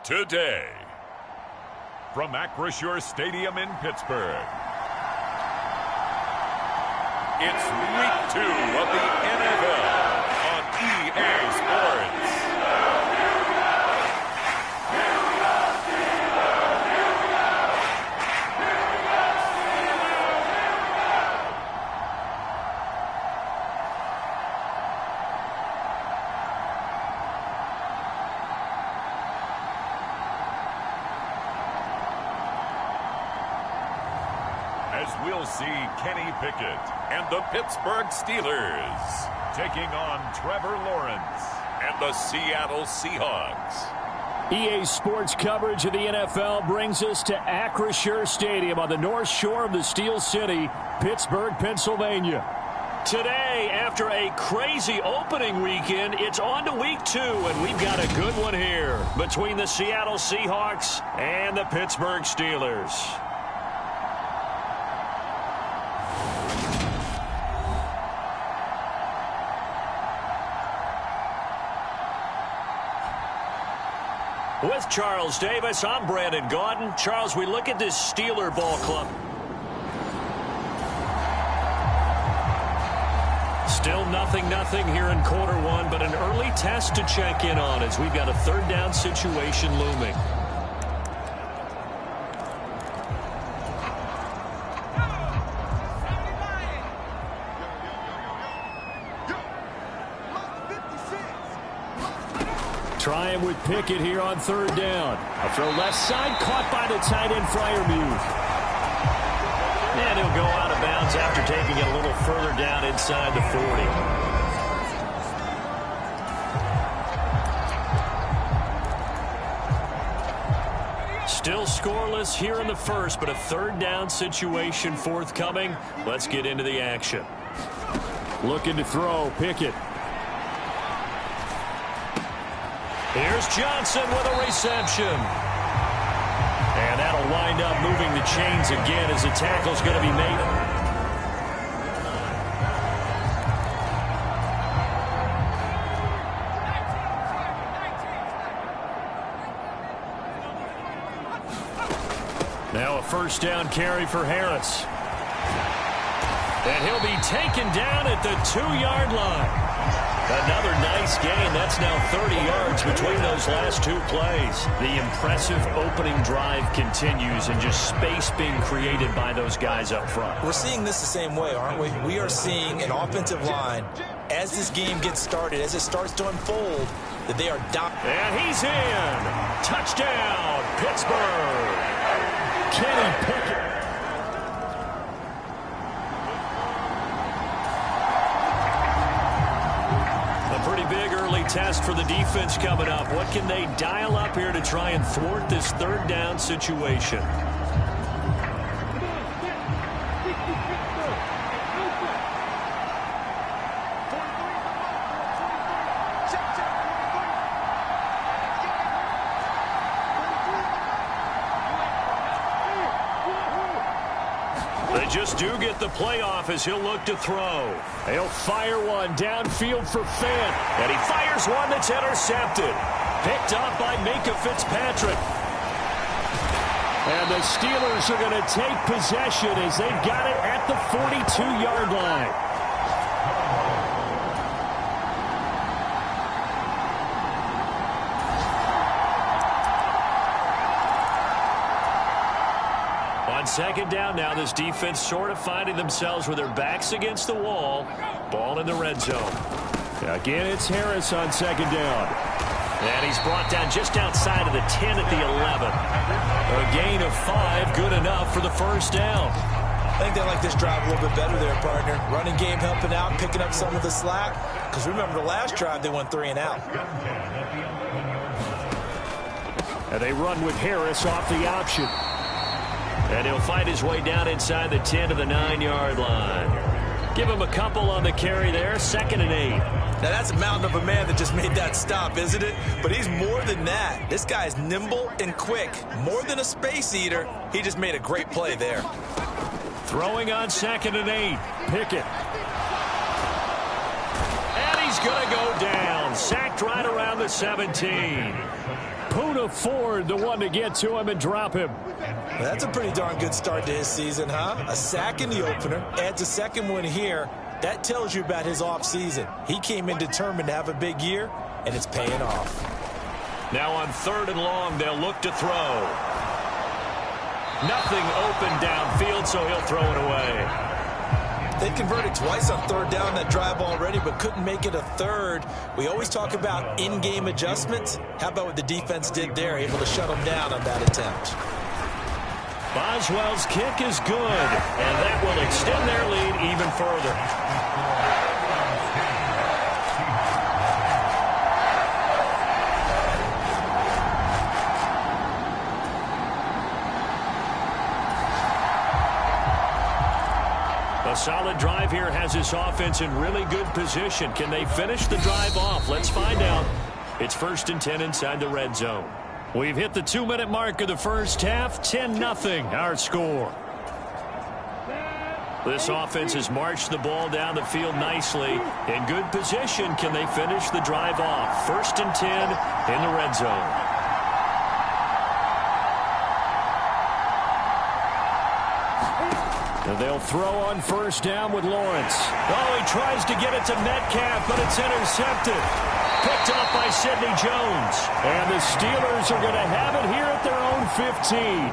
today. From Acrisure Stadium in Pittsburgh, it's Week 2 of the NFL on EA Sports. As we'll see Kenny Pickett and the Pittsburgh Steelers taking on Trevor Lawrence and the Seattle Seahawks. EA Sports coverage of the NFL brings us to Acrisure Stadium on the north shore of the Steel City, Pittsburgh, Pennsylvania. Today, after a crazy opening weekend, it's on to Week 2, and we've got a good one here between the Seattle Seahawks and the Pittsburgh Steelers. With Charles Davis, I'm Brandon Gaudin. Charles, we look at this Steeler ball club. Still 0-0 here in quarter one, but an early test to check in on as we've got a third down situation looming. Trying with Pickett here on third down. A throw left side, caught by the tight end, Freiermuth. And he'll go out of bounds after taking it a little further down inside the 40. Still scoreless here in the first, but a third down situation forthcoming. Let's get into the action. Looking to throw, Pickett. Here's Johnson with a reception. And that'll wind up moving the chains again as the tackle's going to be made. Now a first down carry for Harris. And he'll be taken down at the 2-yard line. Another nice gain. That's now 30 yards between those last two plays. The impressive opening drive continues and just space being created by those guys up front. We're seeing this the same way, aren't we? We are seeing an offensive line, as this game gets started, as it starts to unfold, that they are dominant. And he's in. Touchdown, Pittsburgh. Kenny Pickett. Big early test for the defense coming up. What can they dial up here to try and thwart this third down situation? They just do get the playoff as he'll look to throw. He'll fire one downfield for Fant. And he fires one that's intercepted. Picked up by Minka Fitzpatrick. And the Steelers are going to take possession as they've got it at the 42-yard line. On second down now, this defense sort of finding themselves with their backs against the wall. Ball in the red zone. Again, it's Harris on second down. And he's brought down just outside of the 10 at the 11. A gain of 5, good enough for the first down. I think they like this drive a little bit better there, partner. Running game helping out, picking up some of the slack. Because remember, the last drive, they went 3 and out. And they run with Harris off the option. And he'll fight his way down inside the 10 to the 9-yard line. Give him a couple on the carry there, 2nd and 8. Now, that's a mountain of a man that just made that stop, isn't it? But he's more than that. This guy's nimble and quick. More than a space eater. He just made a great play there. Throwing on 2nd and 8. Pickett. And he's going to go down. Sacked right around the 17. Poona Ford, the one to get to him and drop him. That's a pretty darn good start to his season, huh? A sack in the opener, adds a second one here. That tells you about his offseason. He came in determined to have a big year, and it's paying off. Now on 3rd and long, they'll look to throw. Nothing open downfield, so he'll throw it away. They converted twice on 3rd down that drive already, but couldn't make it a 3rd. We always talk about in-game adjustments. How about what the defense did there, able to shut them down on that attempt? Boswell's kick is good, and that will extend their lead even further. A solid drive here has this offense in really good position. Can they finish the drive off? Let's find out. It's 1st and 10 inside the red zone. We've hit the 2-minute mark of the first half. 10-0 our score. This offense has marched the ball down the field nicely. In good position, can they finish the drive off? 1st and 10 in the red zone. They'll throw on 1st down with Lawrence. Oh, he tries to get it to Metcalf, but it's intercepted. Picked off by Sidney Jones. And the Steelers are going to have it here at their own 15.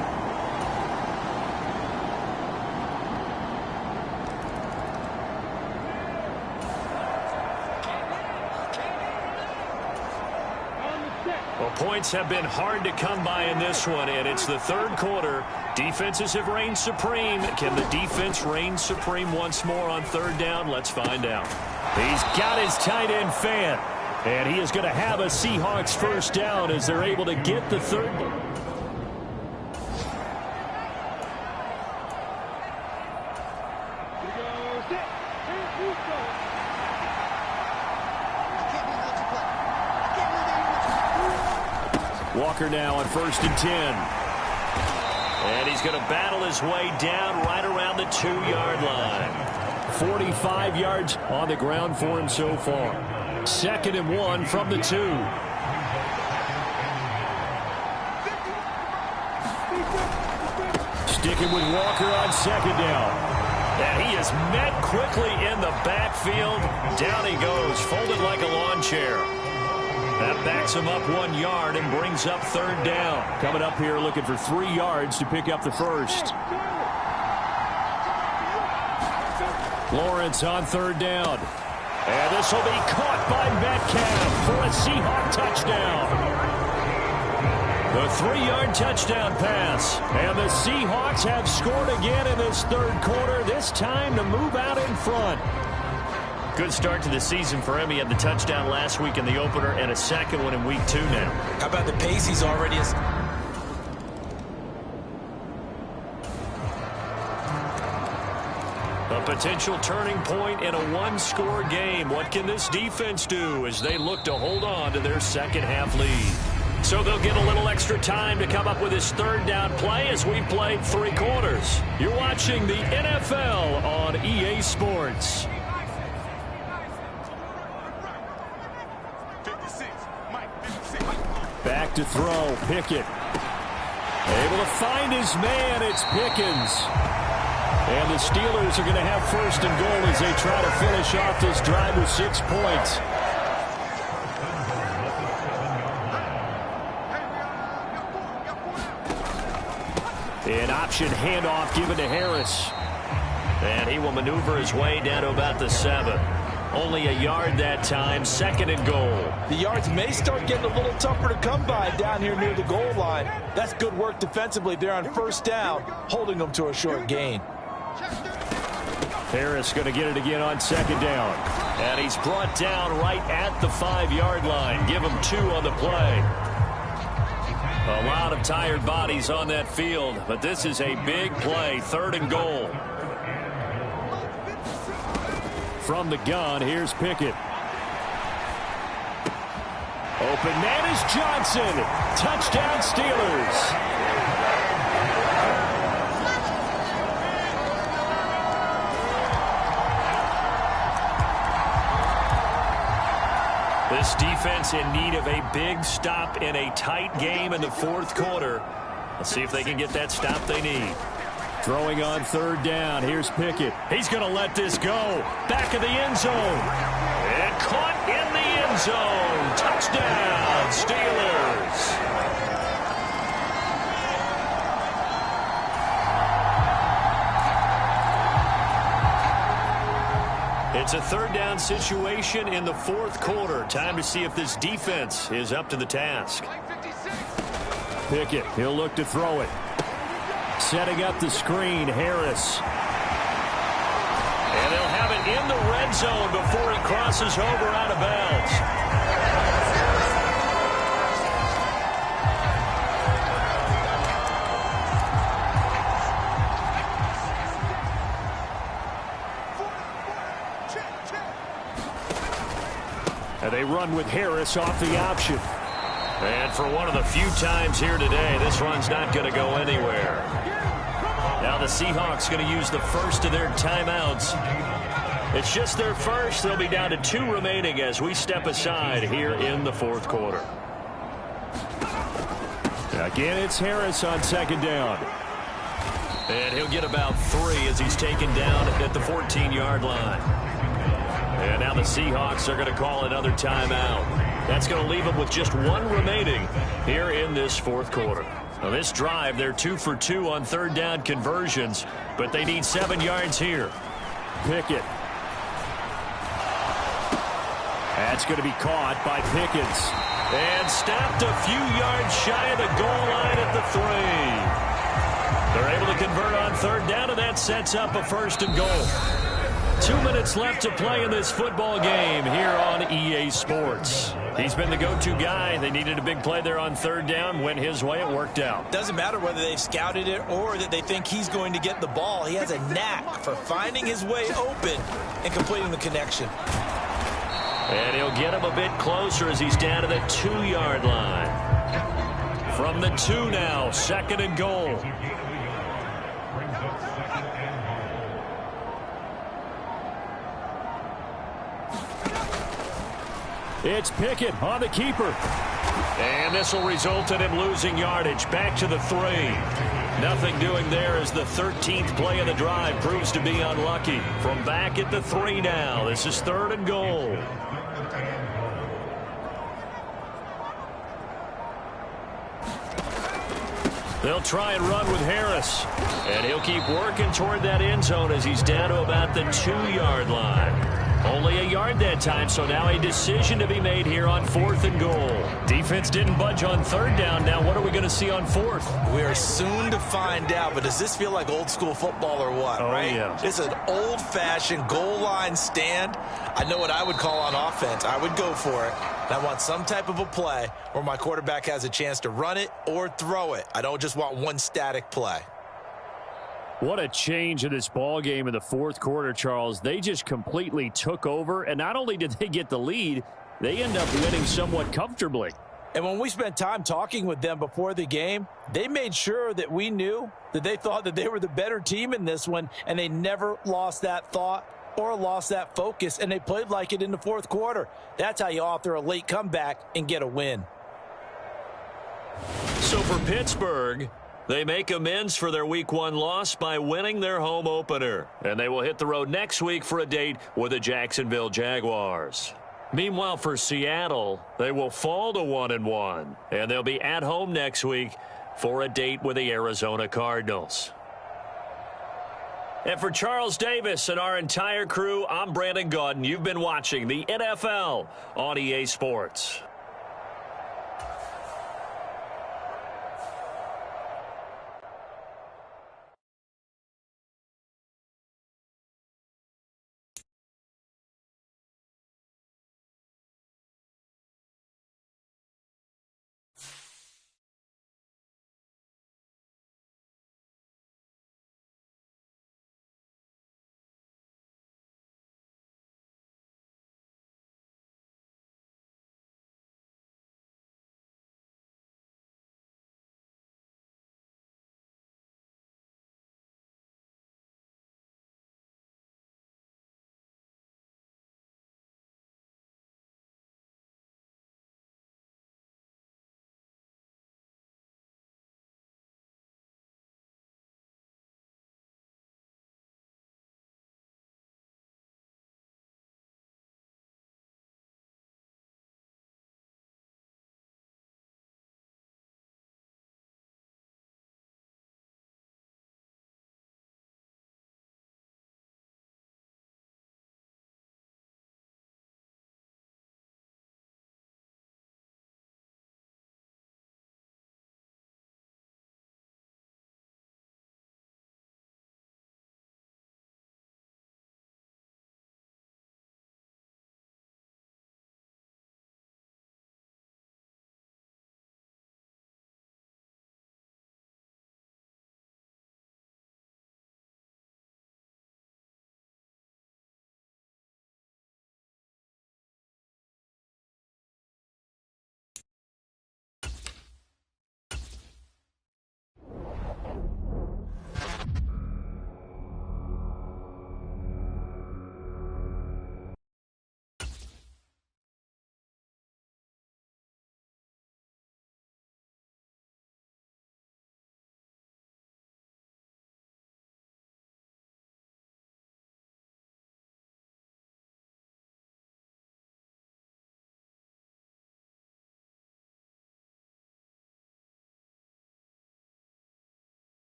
Well, points have been hard to come by in this one, and it's the 3rd quarter. Defenses have reigned supreme. Can the defense reign supreme once more on 3rd down? Let's find out. He's got his tight end fan, and he is going to have a Seahawks 1st down as they're able to get the 3rd. Walker now on 1st and 10. And he's going to battle his way down right around the 2-yard line. 45 yards on the ground for him so far. 2nd and 1 from the 2. Sticking with Walker on 2nd down. And he is met quickly in the backfield. Down he goes, folded like a lawn chair. That backs him up 1 yard and brings up 3rd down. Coming up here looking for 3 yards to pick up the 1st. Lawrence on 3rd down. And this will be caught by Metcalf for a Seahawk touchdown. The 3-yard touchdown pass. And the Seahawks have scored again in this 3rd quarter, this time to move out in front. Good start to the season for him. He had the touchdown last week in the opener and a 2nd one in week 2 now. How about the pace he's already... A potential turning point in a 1-score game. What can this defense do as they look to hold on to their 2nd half lead? So they'll get a little extra time to come up with this 3rd down play as we've played 3 quarters. You're watching the NFL on EA Sports. Back to throw, Pickett. Able to find his man, it's Pickens. And the Steelers are going to have 1st and goal as they try to finish off this drive with 6 points. An option handoff given to Harris. And he will maneuver his way down to about the 7. Only a yard that time, 2nd and goal. The yards may start getting a little tougher to come by down here near the goal line. That's good work defensively there on 1st down, holding them to a short gain. Harris going to get it again on 2nd down. And he's brought down right at the 5-yard line. Give him 2 on the play. A lot of tired bodies on that field, but this is a big play, 3rd and goal. From the gun, here's Pickett. Open man is Johnson. Touchdown Steelers. The This defense in need of a big stop in a tight game in the fourth quarter. Let's see if they can get that stop they need. Throwing on third down. Here's Pickett. He's going to let this go. Back of the end zone. And caught in the end zone. Touchdown, Steelers. It's a third down situation in the fourth quarter. Time to see if this defense is up to the task. Pickett, he'll look to throw it. Setting up the screen, Harris. And they'll have it in the red zone before he crosses over out of bounds. And they run with Harris off the option. And for one of the few times here today, this run's not going to go anywhere. Now the Seahawks going to use the first of their timeouts. It's just their first. They'll be down to 2 remaining as we step aside here in the fourth quarter. Again, it's Harris on second down. And he'll get about 3 as he's taken down at the 14-yard line. And now the Seahawks are going to call another timeout. That's going to leave them with just 1 remaining here in this fourth quarter. On this drive, they're 2 for 2 on third down conversions, but they need 7 yards here. Pickett. That's going to be caught by Pickens. And stopped a few yards shy of the goal line at the 3. They're able to convert on third down, and that sets up a first and goal. 2 minutes left to play in this football game here on EA Sports. He's been the go-to guy. They needed a big play there on third down. Went his way. It worked out. Doesn't matter whether they've scouted it or that they think he's going to get the ball. He has a knack for finding his way open and completing the connection. And he'll get him a bit closer as he's down to the 2-yard line. From the 2 now, second and goal. It's Pickett on the keeper. And this will result in him losing yardage. Back to the 3. Nothing doing there as the 13th play of the drive proves to be unlucky. From back at the 3 now. This is third and goal. They'll try and run with Harris. And he'll keep working toward that end zone as he's down to about the 2-yard line. Only a yard that time, so now a decision to be made here on fourth and goal. Defense didn't budge on third down. Now what are we going to see on fourth? We are soon to find out, but does this feel like old school football or what, right? Yeah. It's an old-fashioned goal line stand. I know what I would call on offense. I would go for it. And I want some type of a play where my quarterback has a chance to run it or throw it. I don't just want one static play. What a change in this ball game in the fourth quarter, Charles. They just completely took over, and not only did they get the lead, they end up winning somewhat comfortably. And when we spent time talking with them before the game, they made sure that we knew that they thought that they were the better team in this one, and they never lost that thought or lost that focus, and they played like it in the fourth quarter. That's how you author a late comeback and get a win. So for Pittsburgh, they make amends for their Week 1 loss by winning their home opener. And they will hit the road next week for a date with the Jacksonville Jaguars. Meanwhile, for Seattle, they will fall to 1-1. And they'll be at home next week for a date with the Arizona Cardinals. And for Charles Davis and our entire crew, I'm Brandon Gaudin. You've been watching the NFL on EA Sports.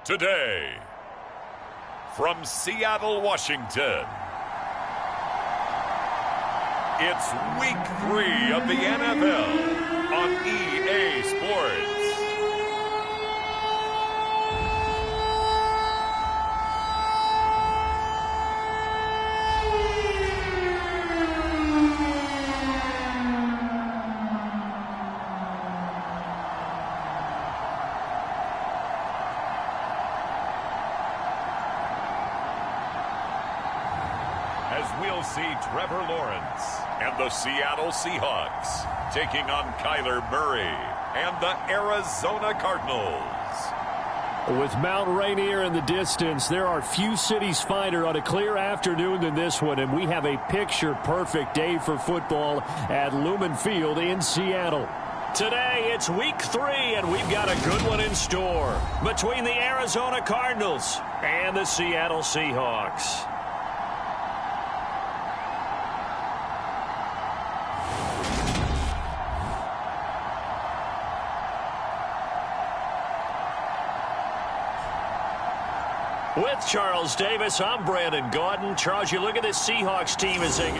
Today, from Seattle, Washington, it's Week 3 of the NFL on EA Sports. As we'll see Trevor Lawrence and the Seattle Seahawks taking on Kyler Murray and the Arizona Cardinals. With Mount Rainier in the distance, there are few cities finer on a clear afternoon than this one, and we have a picture-perfect day for football at Lumen Field in Seattle. Today, it's Week 3, and we've got a good one in store between the Arizona Cardinals and the Seattle Seahawks. With Charles Davis, I'm Brandon Gaudin. Charles, you look at this Seahawks team as they...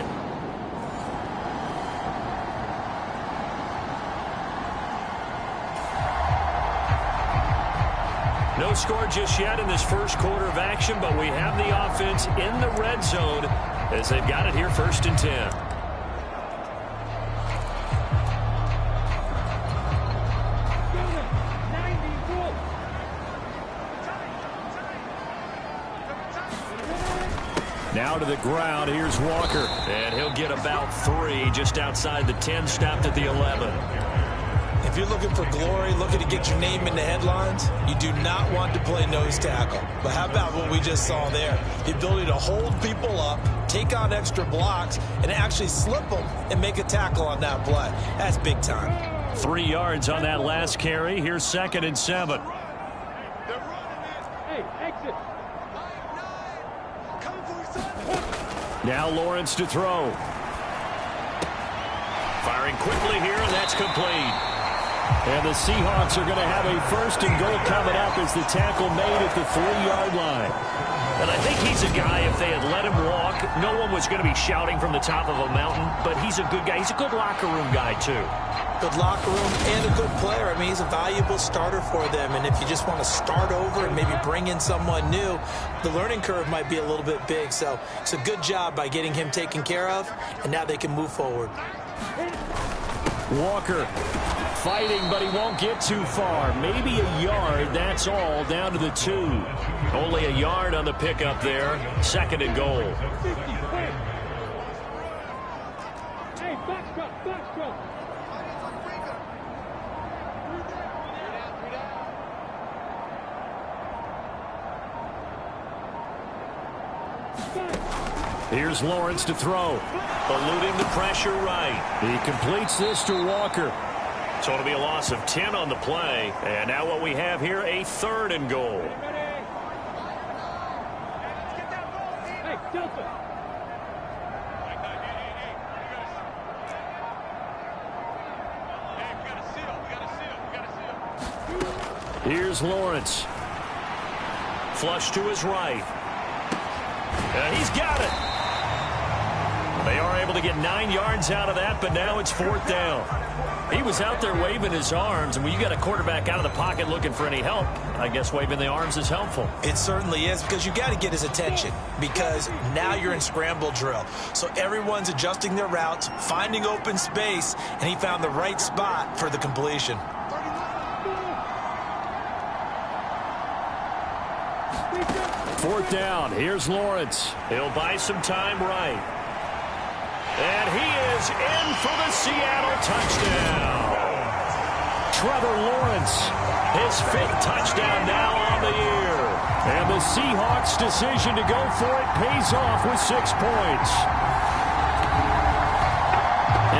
No score just yet in this first quarter of action, but we have the offense in the red zone as they've got it here 1st and 10. Now to the ground. Here's Walker. And he'll get about 3 just outside the 10, stopped at the 11. If you're looking for glory, looking to get your name in the headlines, you do not want to play nose tackle. But how about what we just saw there? The ability to hold people up, take on extra blocks, and actually slip them and make a tackle on that play. That's big time. 3 yards on that last carry. Here's 2nd and 7. Hey, exit. Now Lawrence to throw. Firing quickly here, and that's complete. And the Seahawks are going to have a 1st and goal coming up as the tackle made at the 3-yard line. And I think he's a guy, if they had let him walk, no one was going to be shouting from the top of a mountain. But he's a good guy. He's a good locker room guy, too. Good locker room and a good player. I mean, he's a valuable starter for them. And if you just want to start over and maybe bring in someone new, the learning curve might be a little bit big. So it's a good job by getting him taken care of, and now they can move forward. Walker fighting, but he won't get too far. Maybe a yard, that's all, down to the 2. Only a yard on the pickup there. 2nd and goal. Hey, box drop. Here's Lawrence to throw. Eluding the pressure right. He completes this to Walker. So it'll be a loss of 10 on the play. And now what we have here, a 3rd and goal. Hey, Delta. Here's Lawrence. Flush to his right. And he's got it. They are able to get 9 yards out of that, but now it's 4th down. He was out there waving his arms, and when you got a quarterback out of the pocket looking for any help, I guess waving the arms is helpful. It certainly is, because you got to get his attention, because now you're in scramble drill. So everyone's adjusting their routes, finding open space, and he found the right spot for the completion. 4th down. Here's Lawrence. He'll buy some time right. And he is in for the Seattle touchdown. Trevor Lawrence, his 5th touchdown now on the year. And the Seahawks' decision to go for it pays off with 6 points.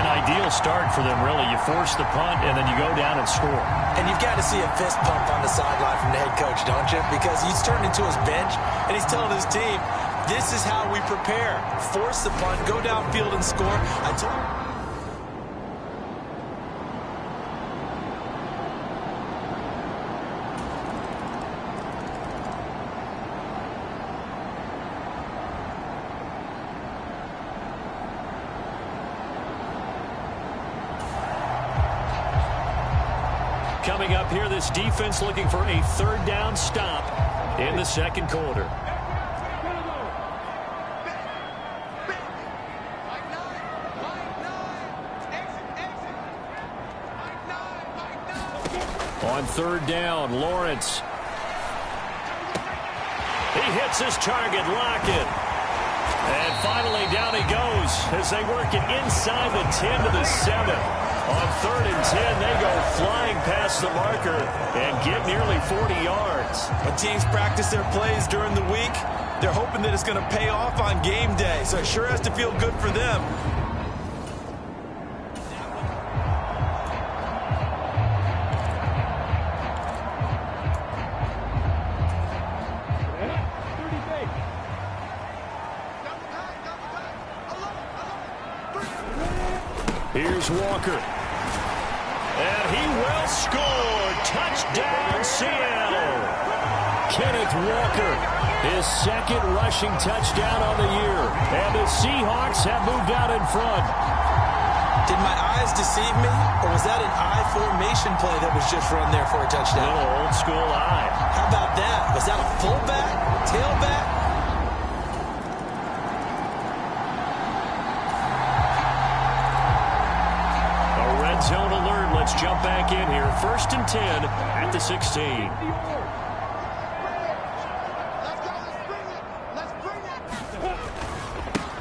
An ideal start for them, really. You force the punt, and then you go down and score. And you've got to see a fist pump on the sideline from the head coach, don't you? Because he's turned into his bench, and he's telling his team, this is how we prepare. Force the punt, go downfield and score. Coming up here, this defense looking for a third down stop in the second quarter. On third down, Lawrence. He hits his target, Lockett. And finally down he goes as they work it inside the 10 to the 7. On 3rd and 10, they go flying past the marker and get nearly 40 yards. When teams practice their plays during the week, they're hoping that it's going to pay off on game day. So it sure has to feel good for them. Here's Walker. And he will score. Touchdown, Seattle. Kenneth Walker, his second rushing touchdown on the year. And the Seahawks have moved out in front. Did my eyes deceive me? Or was that an I formation play that was just run there for a touchdown? No, old school I. How about that? Was that a fullback? Tailback? Zone alert. Let's jump back in here. 1st and 10 at the 16.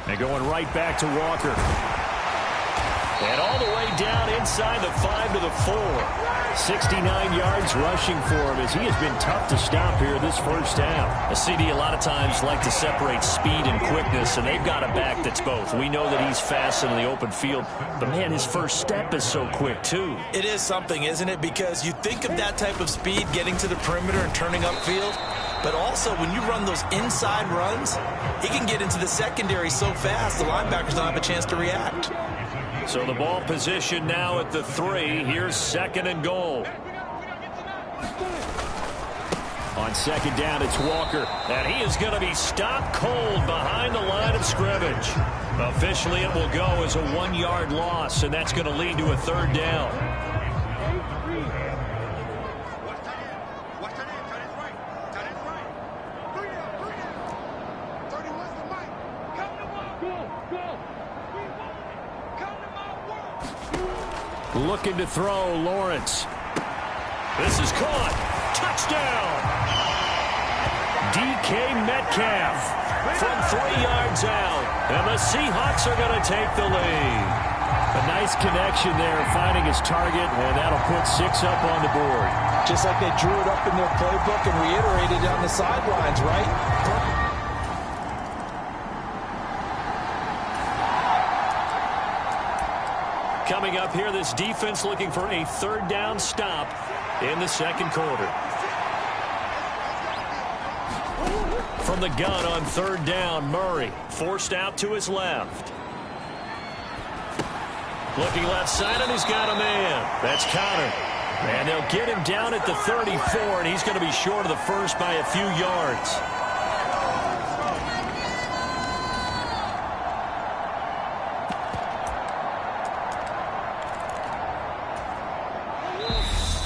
And going right back to Walker. And all the way down inside the 5 to the 4. 69 yards rushing for him as he has been tough to stop here this first half. A CD a lot of times like to separate speed and quickness, and they've got a back that's both. We know that he's fast in the open field, but man, his first step is so quick too. It is something, isn't it? Because you think of that type of speed getting to the perimeter and turning upfield, but also when you run those inside runs, he can get into the secondary so fast the linebackers don't have a chance to react. So the ball position now at the 3. Here's 2nd and goal. On 2nd down, it's Walker. And he is going to be stopped cold behind the line of scrimmage. Officially, it will go as a 1-yard loss, and that's going to lead to a 3rd down. Looking to throw, Lawrence. This is caught. Touchdown. DK Metcalf from 3 yards out. And the Seahawks are going to take the lead. A nice connection there, finding his target, and that'll put 6 up on the board. Just like they drew it up in their playbook and reiterated on the sidelines, right? Coming up here, this defense looking for a 3rd down stop in the second quarter. From the gun on 3rd down, Murray forced out to his left. Looking left side, and he's got a man. That's Connor. And they'll get him down at the 34, and he's going to be short of the first by a few yards.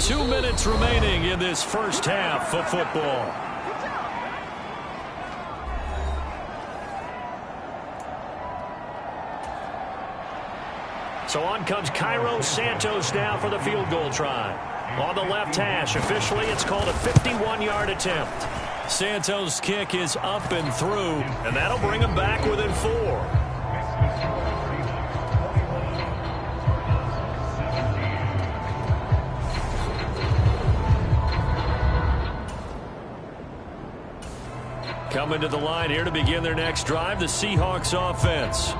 Two minutes remaining in this first half of football. So on comes Cairo Santos now for the field goal try. On the left hash, officially it's called a 51-yard attempt. Santos' kick is up and through, and that'll bring him back within 4. Coming to the line here to begin their next drive, the Seahawks offense.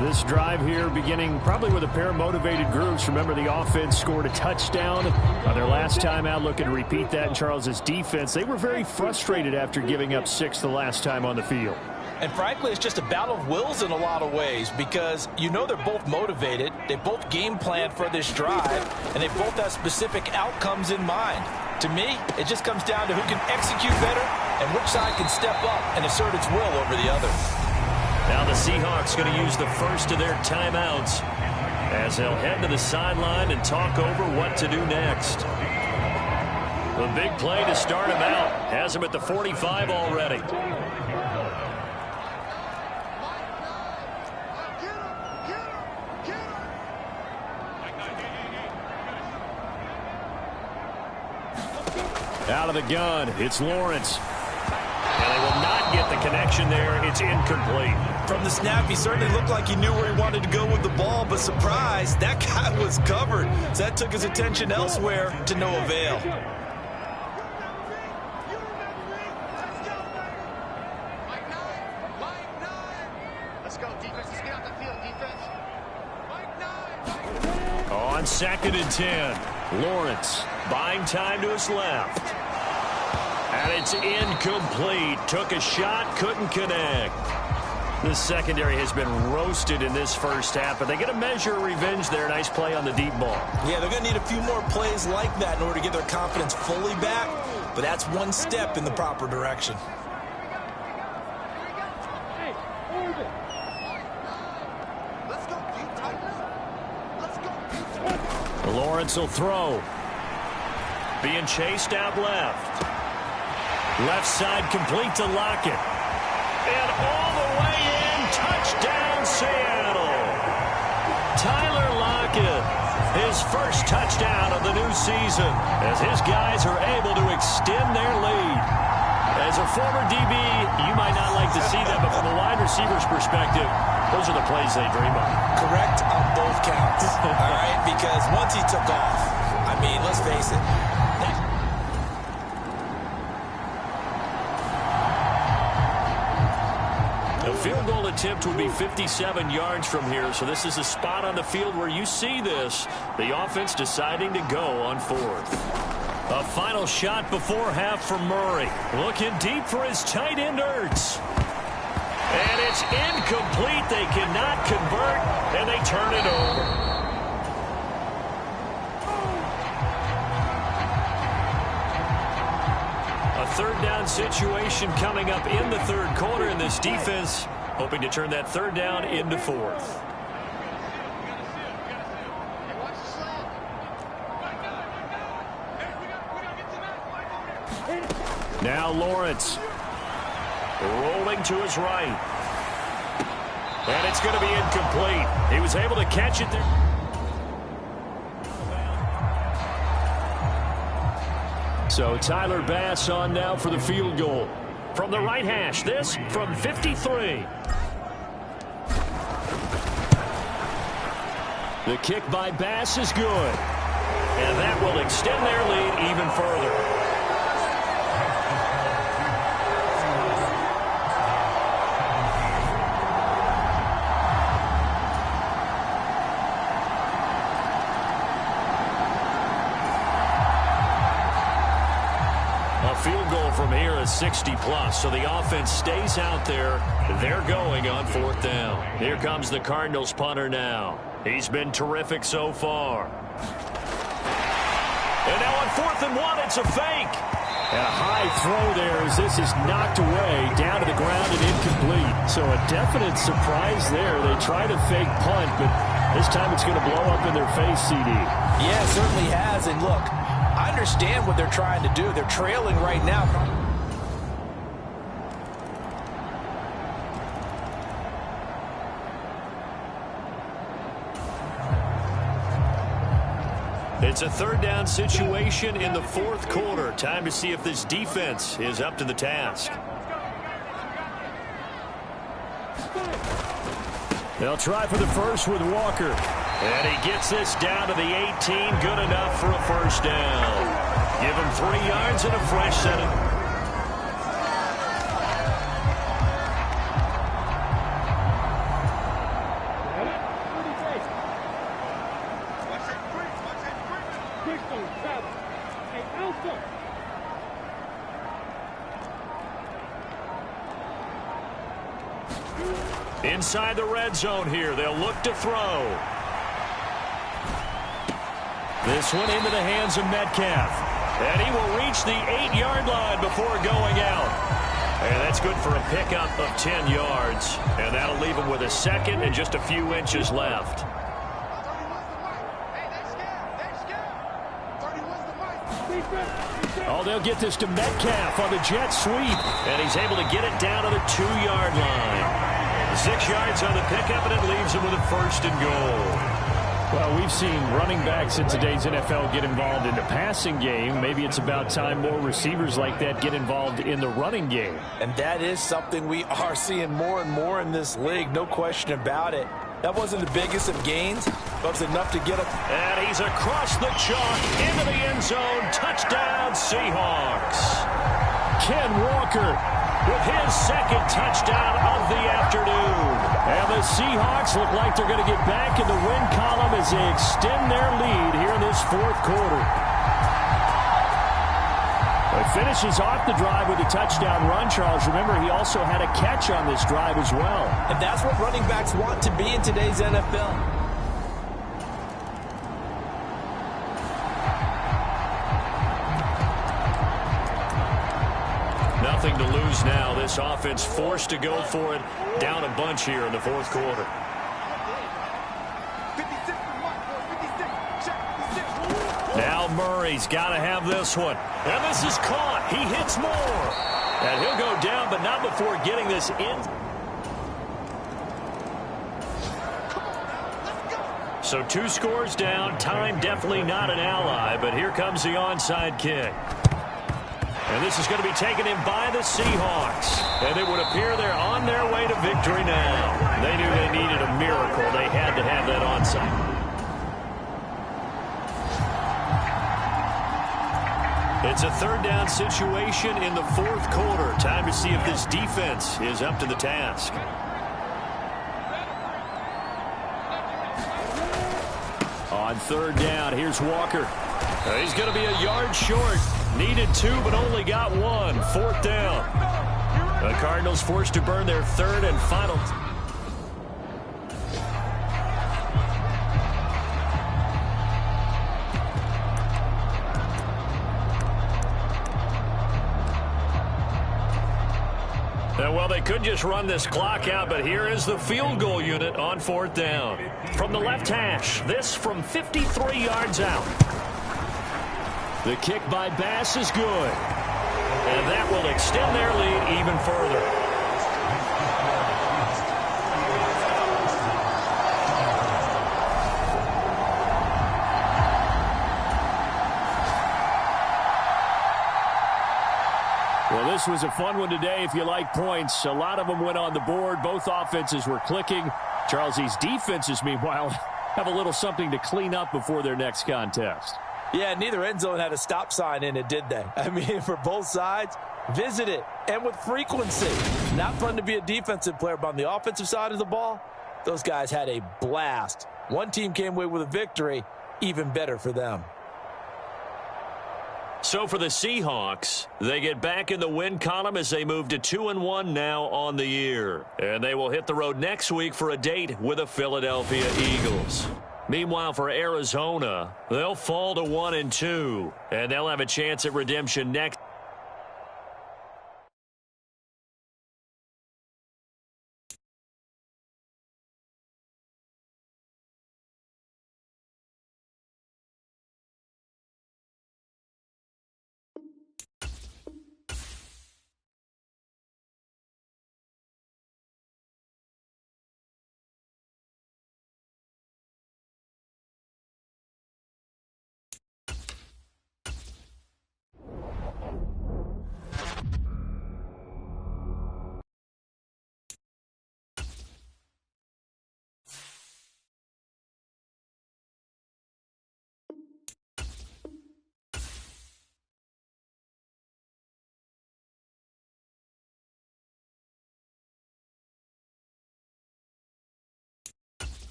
This drive here beginning probably with a pair of motivated groups. Remember, the offense scored a touchdown on their last time out. Looking to repeat that in Charles's defense. They were very frustrated after giving up 6 the last time on the field. And frankly, it's just a battle of wills in a lot of ways because you know they're both motivated. They both game planned for this drive, and they both have specific outcomes in mind. To me, it just comes down to who can execute better and which side can step up and assert its will over the other. Now the Seahawks going to use the first of their timeouts as they'll head to the sideline and talk over what to do next. The big play to start him out has him at the 45 already. Out of the gun, it's Lawrence. And they will not get the connection there. It's incomplete. From the snap, he certainly looked like he knew where he wanted to go with the ball, but surprise, that guy was covered. So that took his attention elsewhere to no avail. Let's go, defense. Let's get out the field, defense. On 2nd and 10, Lawrence buying time to his left. And it's incomplete. Took a shot, couldn't connect. The secondary has been roasted in this first half, but they get a measure of revenge there. Nice play on the deep ball. Yeah, they're going to need a few more plays like that in order to get their confidence fully back, but that's one step in the proper direction. Lawrence will throw. Being chased out left. Left side complete to Lockett. And all the way in, touchdown Seattle. Tyler Lockett, his first touchdown of the new season, as his guys are able to extend their lead. As a former DB, you might not like to see that, but from a wide receiver's perspective, those are the plays they dream of. Correct on both counts, all right? Because once he took off, I mean, let's face it. A field goal attempt would be 57 yards from here, so this is a spot on the field where you see this. The offense deciding to go on 4th. A final shot before half from Murray. Looking deep for his tight end, Ertz. And it's incomplete. They cannot convert, and they turn it over. A 3rd down situation coming up in the 3rd quarter, and this defense hoping to turn that 3rd down into 4th. Now Lawrence rolling to his right. And it's going to be incomplete. He was able to catch it there. So Tyler Bass on now for the field goal. From the right hash, this from 53. The kick by Bass is good. And that will extend their lead even further. Field goal from here is 60+, so the offense stays out there. They're going on 4th down. Here comes the Cardinals punter now. He's been terrific so far. And now on 4th and 1, it's a fake. And a high throw there as this is knocked away, down to the ground and incomplete. So a definite surprise there. They try to fake punt, but this time it's going to blow up in their face, CD. Yeah, it certainly has. And look, I understand what they're trying to do. They're trailing right now. It's a 3rd down situation in the 4th quarter. Time to see if this defense is up to the task. They'll try for the first with Walker. And he gets this down to the 18. Good enough for a 1st down. Give him 3 yards and a fresh set of... Inside the red zone here. They'll look to throw. This one into the hands of Metcalf. And he will reach the 8-yard line before going out. And that's good for a pickup of 10 yards. And that'll leave him with a 2nd and just a few inches left. Oh, they'll get this to Metcalf on the jet sweep. And he's able to get it down to the 2-yard line. 6 yards on the pickup, and it leaves him with a 1st and goal. Well, we've seen running backs in today's NFL get involved in the passing game. Maybe it's about time more receivers like that get involved in the running game. And that is something we are seeing more and more in this league, no question about it. That wasn't the biggest of gains, but it was enough to get him. And he's across the chalk into the end zone. Touchdown, Seahawks. Ken Walker with his 2nd touchdown of the afternoon. And the Seahawks look like they're going to get back in the win column as they extend their lead here in this 4th quarter. He finishes off the drive with a touchdown run, Charles. Remember, he also had a catch on this drive as well. And that's what running backs want to be in today's NFL. Nothing to lose now. This offense forced to go for it. Down a bunch here in the 4th quarter. Now Murray's got to have this one. And this is caught. He hits more. And he'll go down, but not before getting this in. So 2 scores down. Time definitely not an ally, but here comes the onside kick. And this is going to be taken in by the Seahawks. And it would appear they're on their way to victory now. They knew they needed a miracle. They had to have that onside. It's a 3rd down situation in the 4th quarter. Time to see if this defense is up to the task. On 3rd down, here's Walker. He's going to be a yard short. Needed 2, but only got 1. 4th down. The Cardinals forced to burn their 3rd and final. Well, they could just run this clock out, but here is the field goal unit on 4th down. From the left hash, this from 53 yards out. The kick by Bass is good. And that will extend their lead even further. Well, this was a fun one today if you like points. A lot of them went on the board. Both offenses were clicking. Charles, these defenses, meanwhile, have a little something to clean up before their next contest. Yeah, neither end zone had a stop sign in it, did they? I mean, for both sides, visit it, and with frequency. Not fun to be a defensive player, but on the offensive side of the ball, those guys had a blast. One team came away with a victory, even better for them. So for the Seahawks, they get back in the win column as they move to 2-1 now on the year. And they will hit the road next week for a date with the Philadelphia Eagles. Meanwhile, for Arizona, they'll fall to 1-2, and they'll have a chance at redemption next.